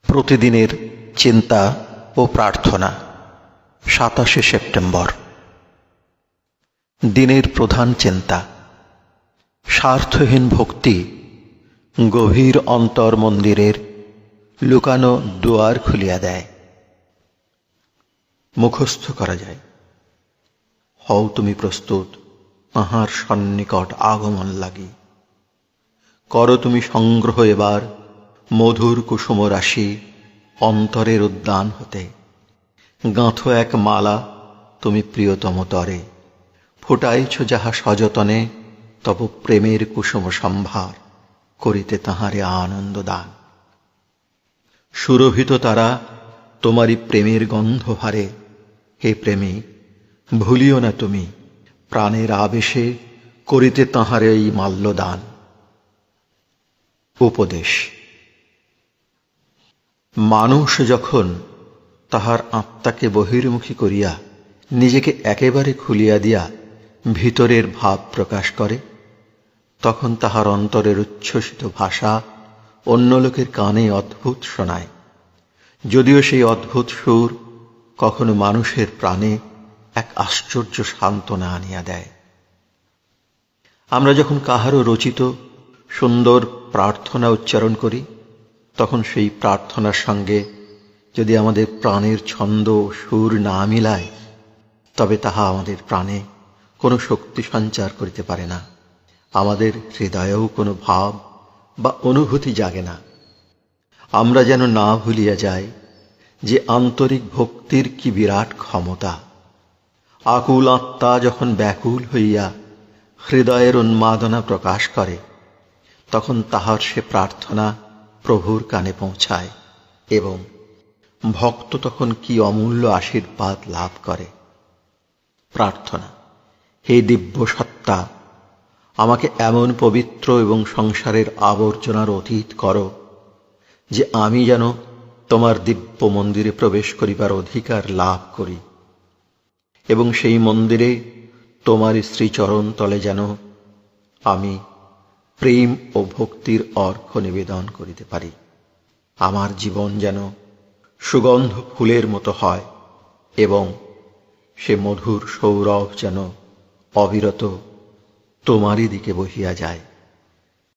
প্রতিদিনের চিন্তা ও প্রার্থনা। 27 সেপ্টেম্বর। দিনের প্রধান চিন্তা। স্বার্থহীন ভক্তি গভীর অন্তর মন্দিরের লুকানো দুয়ার খুলিয়া দেয়। মুখস্থ করা যায়। হও তুমি প্রস্তুত তাঁহার সন্নিকট আগমন লাগি। করো তুমি সংগ্রহ এবার মধুর কুসুম রাশি অন্তরের উদ্যান হতে। গাঁথো এক মালা তুমি প্রিয়তম তরে, ফুটাইছ যাহা সযতনে তব প্রেমের কুসুম সম্ভার, করিতে তাহারে আনন্দ দান। সুরভিত তারা তোমারই প্রেমের গন্ধ ভারে। হে প্রেমী, ভুলিও না তুমি প্রাণের আবেশে করিতে তাহারে এই মাল্যদান। উপদেশ। মানুষ যখন তাহার আত্মাকে বহির্মুখী করিয়া নিজেকে একেবারে খুলিয়া দিয়া ভিতরের ভাব প্রকাশ করে, তখন তাহার অন্তরের উচ্ছ্বসিত ভাষা অন্য লোকের কানে অদ্ভুত শোনায়। যদিও সেই অদ্ভুত সুর কখনো মানুষের প্রাণে এক আশ্চর্য সান্ত্বনা আনিয়া দেয়। আমরা যখন কাহারও রচিত সুন্দর প্রার্থনা উচ্চারণ করি, তখন সেই প্রার্থনার সঙ্গে যদি আমাদের প্রাণের ছন্দ ও সুর না মিলায়, তবে তাহা আমাদের প্রাণে কোনো শক্তি সঞ্চার করিতে পারে না। আমাদের হৃদয়েও কোনো ভাব বা অনুভূতি জাগে না। আমরা যেন না ভুলিয়া যাই যে আন্তরিক ভক্তির কি বিরাট ক্ষমতা। আকুল আত্মা যখন ব্যাকুল হইয়া হৃদয়ের উন্মাদনা প্রকাশ করে, তখন তাহার সে প্রার্থনা প্রভুর কানে পৌঁছায় এবং ভক্ত তখন কি অমূল্য আশীর্বাদ লাভ করে। প্রার্থনা। হে দিব্য সত্তা, আমাকে এমন পবিত্র এবং সংসারের আবর্জনার অতীত করো যে আমি যেন তোমার দিব্য মন্দিরে প্রবেশ করিবার অধিকার লাভ করি এবং সেই মন্দিরে তোমার শ্রীচরণ তলে যেন আমি প্রেম ও ভক্তির অর্ঘ্য নিবেদন করিতে পারি। আমার জীবন যেন সুগন্ধ ফুলের মতো হয় এবং সে মধুর সৌরভ যেন অবিরত তোমারই দিকে বহিয়া যায়।